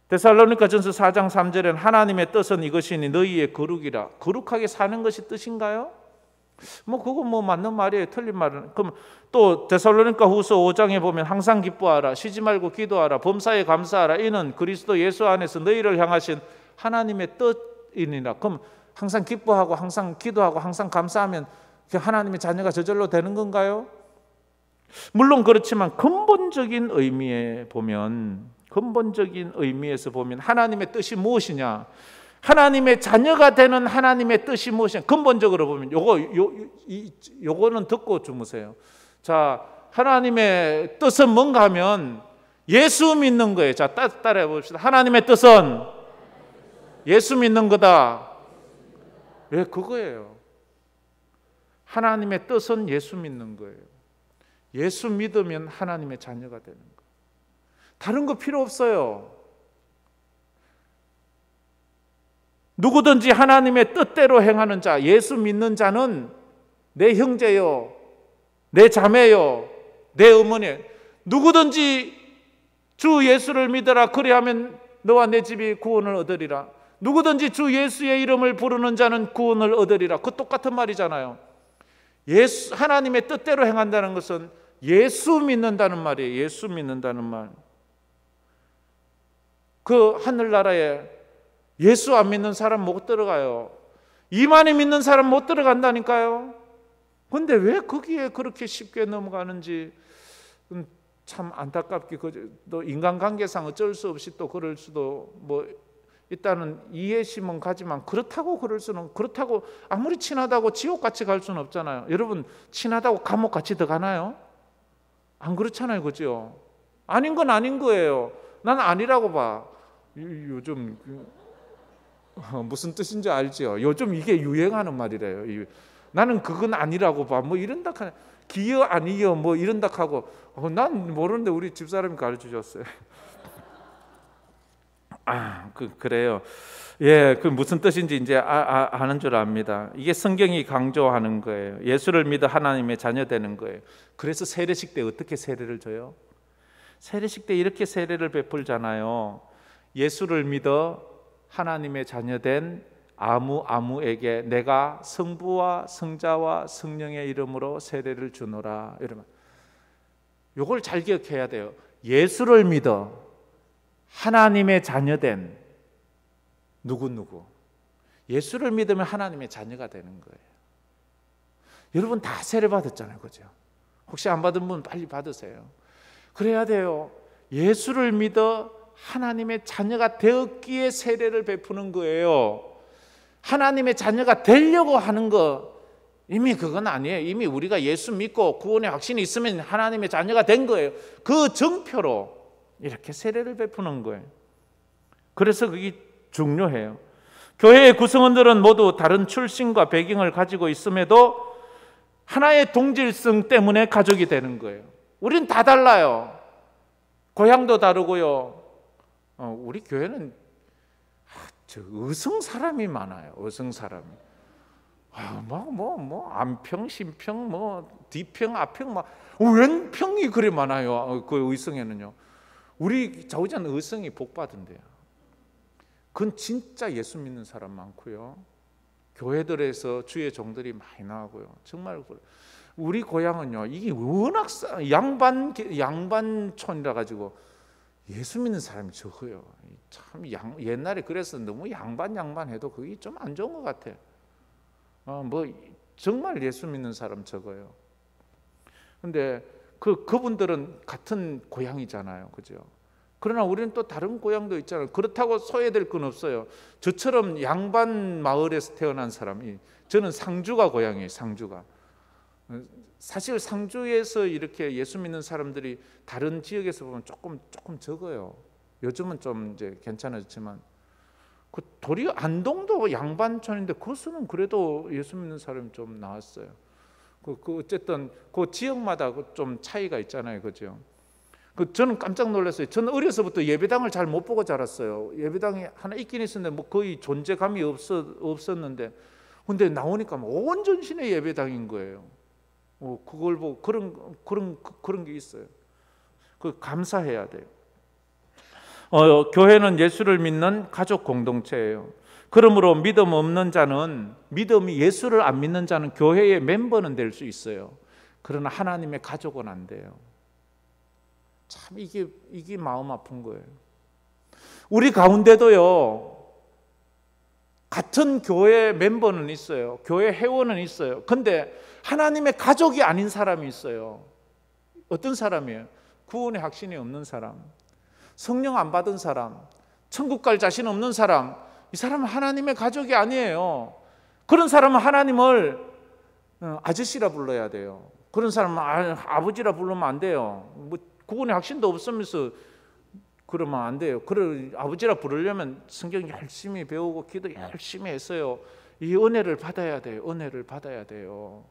데살로니가전서 4장 3절에는 하나님의 뜻은 이것이니 너희의 거룩이라. 거룩하게 사는 것이 뜻인가요? 그거 맞는 말이에요. 틀린 말은. 그럼 또 데살로니가 후서 5장에 보면 항상 기뻐하라, 쉬지 말고 기도하라, 범사에 감사하라, 이는 그리스도 예수 안에서 너희를 향하신 하나님의 뜻이니라. 그럼 항상 기뻐하고 항상 기도하고 항상 감사하면 하나님의 자녀가 저절로 되는 건가요? 물론 그렇지만 근본적인 의미에서 보면 하나님의 뜻이 무엇이냐, 하나님의 자녀가 되는 하나님의 뜻이 무엇이냐, 근본적으로 보면 요거는 듣고 주무세요. 자, 하나님의 뜻은 뭔가 하면 예수 믿는 거예요. 자, 따라해 봅시다. 하나님의 뜻은 예수 믿는 거다. 왜 그거예요? 하나님의 뜻은 예수 믿는 거예요. 예수 믿으면 하나님의 자녀가 되는 거예요. 다른 거 필요 없어요. 누구든지 하나님의 뜻대로 행하는 자, 예수 믿는 자는 내 형제요, 내 자매요, 내 어머니, 누구든지 주 예수를 믿어라 그리하면 너와 내 집이 구원을 얻으리라. 누구든지 주 예수의 이름을 부르는 자는 구원을 얻으리라. 그 똑같은 말이잖아요. 하나님의 뜻대로 행한다는 것은 예수 믿는다는 말이에요. 예수 믿는다는 말. 그 하늘나라에 예수 안 믿는 사람 못 들어가요. 이만희 믿는 사람 못 들어간다니까요. 그런데 왜 거기에 그렇게 쉽게 넘어가는지 참 안타깝게, 또 인간관계상 어쩔 수 없이 또 그럴 수도 일단은 이해심은 가지만 그렇다고 아무리 친하다고 지옥같이 갈 수는 없잖아요. 여러분 친하다고 감옥 같이 들어가나요? 안 그렇잖아요. 그죠? 아닌 건 아닌 거예요. 난 아니라고 봐. 요즘 무슨 뜻인지 알죠? 요즘 이게 유행하는 말이래요. 나는 그건 아니라고 봐. 이런다 하네. 기여 아니여 이런다 하고 난 모르는데 우리 집사람이 가르쳐 줬어요. 그래요. 예, 그 무슨 뜻인지 이제 아는 줄 압니다. 이게 성경이 강조하는 거예요. 예수를 믿어 하나님의 자녀 되는 거예요. 그래서 세례식 때 어떻게 세례를 줘요? 세례식 때 이렇게 세례를 베풀잖아요. 예수를 믿어 하나님의 자녀 된 아무에게 내가 성부와 성자와 성령의 이름으로 세례를 주노라. 여러분, 이걸 잘 기억해야 돼요. 예수를 믿어 하나님의 자녀된 누구 예수를 믿으면 하나님의 자녀가 되는 거예요. 여러분 다 세례 받았잖아요. 그죠? 혹시 안 받은 분 빨리 받으세요. 그래야 돼요. 예수를 믿어 하나님의 자녀가 되었기에 세례를 베푸는 거예요. 하나님의 자녀가 되려고 하는 거 이미 그건 아니에요. 이미 우리가 예수 믿고 구원의 확신이 있으면 하나님의 자녀가 된 거예요. 그 증표로 이렇게 세례를 베푸는 거예요. 그래서 그게 중요해요. 교회의 구성원들은 모두 다른 출신과 배경을 가지고 있음에도 하나의 동질성 때문에 가족이 되는 거예요. 우린 다 달라요. 고향도 다르고요. 우리 교회는 의성 사람이 많아요. 의성 사람이. 안평, 신평, 뒤평, 앞평, 웬 평이 그래 많아요. 그 의성에는요. 우리 좌우지간 의성이 복 받은데요. 그건 진짜 예수 믿는 사람 많고요. 교회들에서 주의 종들이 많이 나오고요. 정말 우리 고향은요. 이게 워낙 양반촌이라 가지고 예수 믿는 사람이 적어요. 참 옛날에 그래서 너무 양반해도 그게 좀 안 좋은 것 같아. 정말 예수 믿는 사람 적어요. 근데 그분들은 같은 고향이잖아요, 그죠? 그러나 우리는 또 다른 고향도 있잖아요. 그렇다고 소외될 건 없어요. 저처럼 양반 마을에서 태어난 사람이, 저는 상주가 고향이에요. 상주가. 사실 상주에서 이렇게 예수 믿는 사람들이 다른 지역에서 보면 조금 적어요. 요즘은 좀 이제 괜찮아졌지만, 그 도리어 안동도 양반촌인데 그것은 그래도 예수 믿는 사람이 좀 나왔어요. 어쨌든 그 지역마다 좀 차이가 있잖아요, 그죠? 저는 깜짝 놀랐어요. 저는 어려서부터 예배당을 잘 못 보고 자랐어요. 예배당이 하나 있긴 있었는데 거의 존재감이 없었는데, 근데 나오니까 온 전신의 예배당인 거예요. 그걸 보고 그런 게 있어요. 감사해야 돼요. 교회는 예수를 믿는 가족 공동체예요. 그러므로 믿음 없는 자는, 믿음이 예수를 안 믿는 자는 교회의 멤버는 될 수 있어요. 그러나 하나님의 가족은 안 돼요. 참 이게 마음 아픈 거예요. 우리 가운데도요, 같은 교회 멤버는 있어요. 교회 회원은 있어요. 근데 하나님의 가족이 아닌 사람이 있어요. 어떤 사람이에요? 구원의 확신이 없는 사람, 성령 안 받은 사람, 천국 갈 자신 없는 사람. 이 사람은 하나님의 가족이 아니에요. 그런 사람은 하나님을 아저씨라 불러야 돼요. 그런 사람은 아버지라 부르면 안 돼요. 구원의 확신도 없으면서 그러면 안 돼요. 아버지라 부르려면 성경 열심히 배우고 기도 열심히 했어요. 이 은혜를 받아야 돼요. 은혜를 받아야 돼요.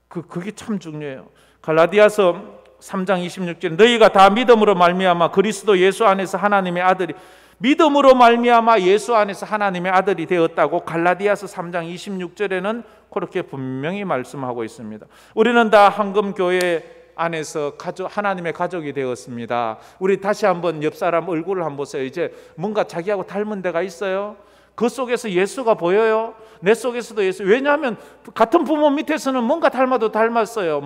그게 참 중요해요. 갈라디아서 3장 26절, 너희가 다 믿음으로 말미암아 그리스도 예수 안에서 하나님의 아들이, 믿음으로 말미암아 예수 안에서 하나님의 아들이 되었다고 갈라디아서 3장 26절에는 그렇게 분명히 말씀하고 있습니다. 우리는 다 한금교회 안에서 하나님의 가족이 되었습니다. 우리 다시 한번 옆 사람 얼굴을 한번 보세요. 이제 뭔가 자기하고 닮은 데가 있어요? 그 속에서 예수가 보여요? 내 속에서도 예수. 왜냐하면 같은 부모 밑에서는 뭔가 닮아도 닮았어요.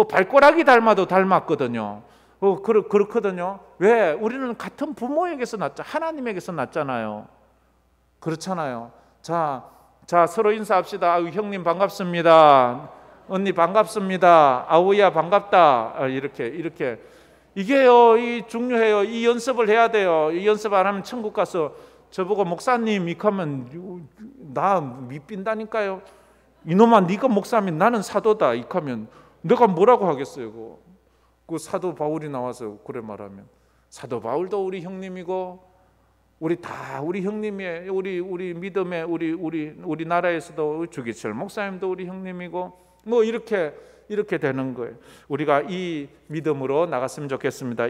발꼬락이 닮아도 닮았거든요. 그렇거든요. 왜? 우리는 같은 부모에게서 낳자, 하나님에게서 낳잖아요. 그렇잖아요. 자 서로 인사합시다. 형님 반갑습니다. 언니 반갑습니다. 아우야 반갑다. 이렇게 이게요, 이 중요해요. 이 연습을 해야 돼요. 이 연습 안 하면 천국 가서 저보고 목사님 이하면 나 밑빈다니까요. 이놈아 네가 목사면 나는 사도다 이하면 내가 뭐라고 하겠어요. 그 사도 바울이 나와서 그래 말하면, 사도 바울도 우리 형님이고 우리 다 우리 형님이에요. 우리 믿음의 우리 나라에서도 주기철 목사님도 우리 형님이고 이렇게 되는 거예요. 우리가 이 믿음으로 나갔으면 좋겠습니다.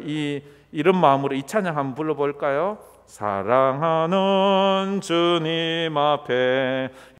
이런 마음으로 이 찬양 한번 불러볼까요? 사랑하는 주님 앞에